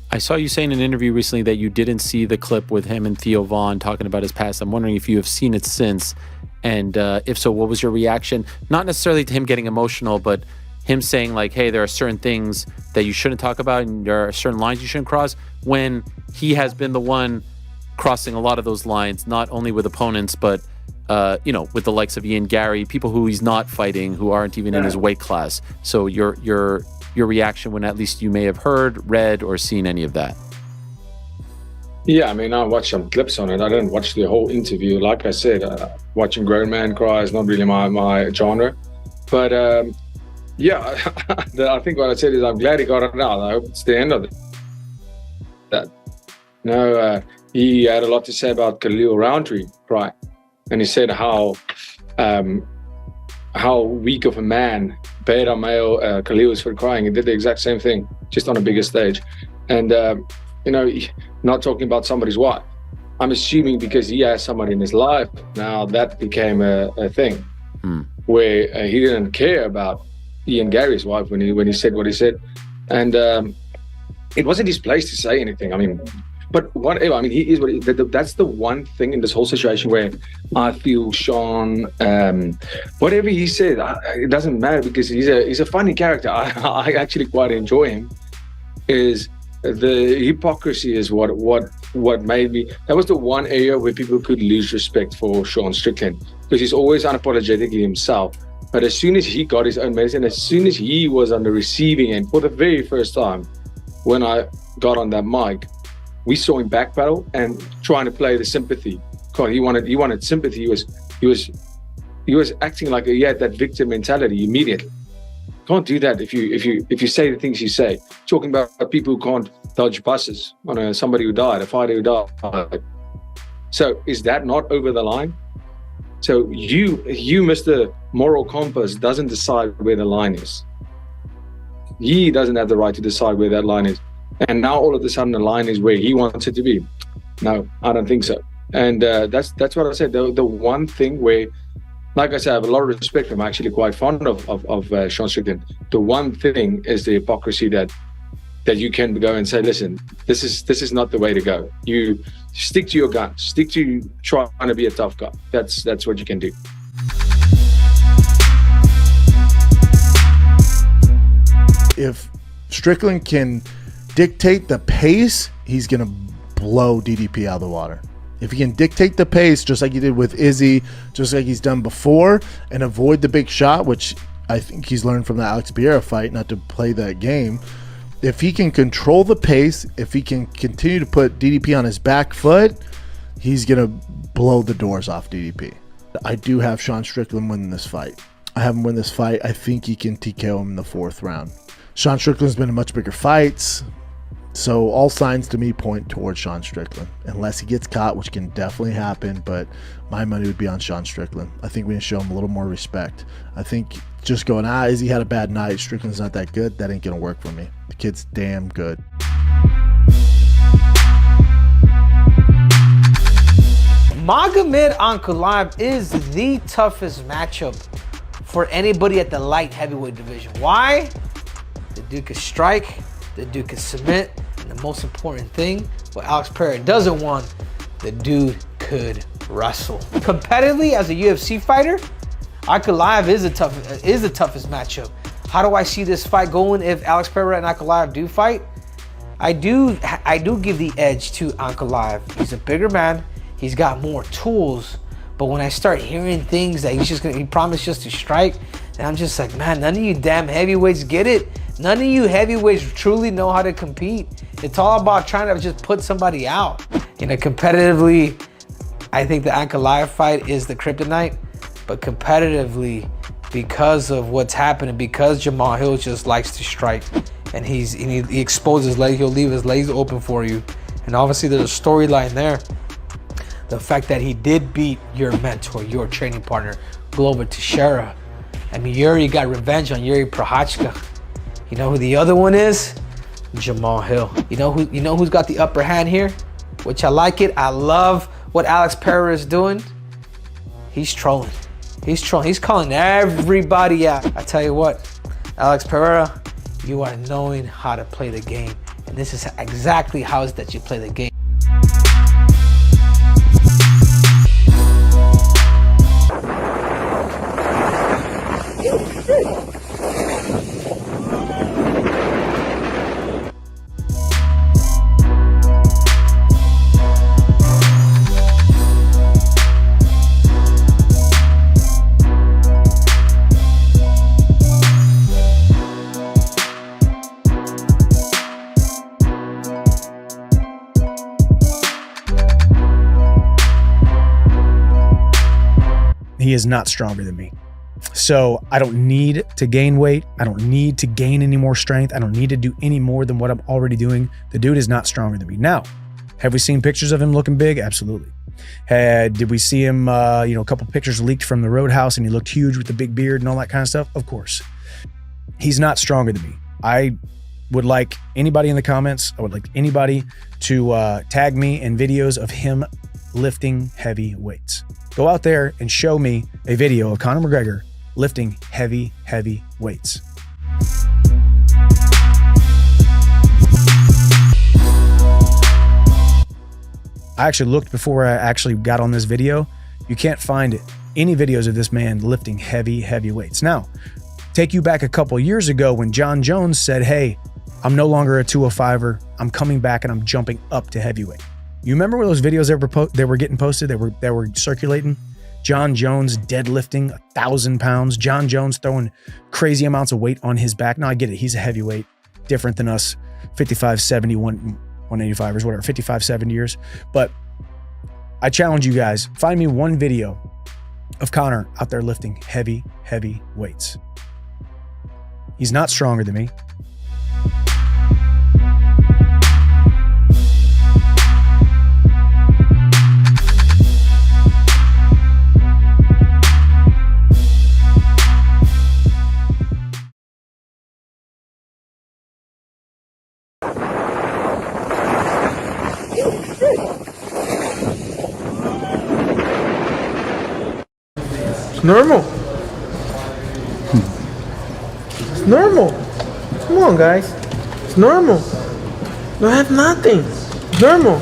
I saw you say in an interview recently that you didn't see the clip with him and Theo Von talking about his past. I'm wondering if you have seen it since, and if so, what was your reaction? Not necessarily to him getting emotional, but him saying like, hey, there are certain things that you shouldn't talk about and there are certain lines you shouldn't cross, when he has been the one crossing a lot of those lines, not only with opponents, but with the likes of Ian Gary, people who he's not fighting, who aren't even in his weight class. So your reaction when at least you may have heard, read, or seen any of that? Yeah, I mean, I watched some clips on it. I didn't watch the whole interview. Like I said, watching grown man cry is not really my genre. But yeah, I think what I said is I'm glad he got it out. I hope it's the end of it. He had a lot to say about Khalil Roundtree, right? And he said how weak of a man Pereira male Khalil is for crying. He did the exact same thing, just on a bigger stage. And not talking about somebody's wife. I'm assuming because he has somebody in his life now, that became a thing where he didn't care about Ian Gary's wife when he said what he said, and it wasn't his place to say anything. I mean, but whatever. I mean, he is what that's the one thing in this whole situation where I feel Sean, whatever he said, it doesn't matter because he's a funny character. I actually quite enjoy him. Is the hypocrisy is what made me. That was the one area where people could lose respect for Sean Strickland, because he's always unapologetically himself. But as soon as he got his own medicine, as soon as he was on the receiving end for the very first time, when I got on that mic, we saw him backpedal and trying to play the sympathy. God, he wanted sympathy. He was acting like he had that victim mentality immediately. Can't do that if you say the things you say. Talking about people who can't dodge buses on somebody who died, a fighter who died. So is that not over the line? So you, Mr. Moral Compass, doesn't decide where the line is. He doesn't have the right to decide where that line is. And now all of a sudden the line is where he wants it to be. No, I don't think so. And that's what I said. The one thing where, like I said, I have a lot of respect for him. I'm actually quite fond of Sean Strickland. The one thing is the hypocrisy that you can go and say, listen, this is not the way to go. You stick to your guns. Stick to trying to be a tough guy. That's what you can do. If Strickland can dictate the pace, he's going to blow DDP out of the water. If he can dictate the pace, just like he did with Izzy, just like he's done before, and avoid the big shot, which I think he's learned from the Alex Pereira fight, not to play that game. If he can control the pace, if he can continue to put DDP on his back foot, he's going to blow the doors off DDP. I do have Sean Strickland winning this fight. I have him win this fight. I think he can TKO him in the 4th round. Sean Strickland's been in much bigger fights, so all signs to me point towards Sean Strickland, unless he gets caught, which can definitely happen, but my money would be on Sean Strickland. I think we can show him a little more respect. I think just going, Izzy had a bad night, Strickland's not that good, that ain't going to work for me. The kid's damn good. Magomed Ankalaev is the toughest matchup for anybody at the light heavyweight division. Why? The dude could strike, the dude could submit, and the most important thing, what Alex Pereira doesn't want, the dude could wrestle. Competitively, as a UFC fighter, Ankalaev is the toughest matchup. How do I see this fight going if Alex Pereira and Ankalaev do fight? I do give the edge to Ankalaev. He's a bigger man, he's got more tools, but when I start hearing things that he promised just to strike, and I'm just like, man, none of you damn heavyweights get it. None of you heavyweights truly know how to compete. It's all about trying to just put somebody out. Competitively, I think the Ankalaev fight is the kryptonite. but competitively, because of what's happening, because Jamal Hill just likes to strike, and he exposes his legs, he'll leave his legs open for you. And obviously there's a storyline there. The fact that he did beat your mentor, your training partner, Glover Teixeira. I mean, Yuri got revenge on Yuri Prochazka. You know who the other one is? Jamal Hill. You know who's got the upper hand here? Which I like it. I love what Alex Pereira is doing. He's trolling. He's trolling. He's calling everybody out. I tell you what, Alex Pereira, you are knowing how to play the game. And this is exactly how it's that you play the game. He is not stronger than me. So I don't need to gain weight. I don't need to gain any more strength. I don't need to do any more than what I'm already doing. The dude is not stronger than me. Now, have we seen pictures of him looking big? Absolutely. Did we see him, a couple pictures leaked from the Roadhouse and he looked huge with the big beard and all that kind of stuff? Of course. He's not stronger than me. I would like anybody in the comments, I would like anybody to tag me in videos of him lifting heavy weights. Go out there and show me a video of Conor McGregor lifting heavy weights. I actually looked before I actually got on this video. You can't find any videos of this man lifting heavy weights. Now, take you back a couple years ago when John Jones said, hey, I'm no longer a 205er. I'm coming back and I'm jumping up to heavyweight. You remember those videos that were getting posted, that were circulating? John Jones deadlifting 1,000 pounds. John Jones throwing crazy amounts of weight on his back. Now I get it. He's a heavyweight, different than us 55, 70, 185ers, whatever, 55, 70 years. But I challenge you guys, find me one video of Conor out there lifting heavy weights. He's not stronger than me. It's normal. It's normal. Come on, guys. It's normal. Don't have nothing. It's normal.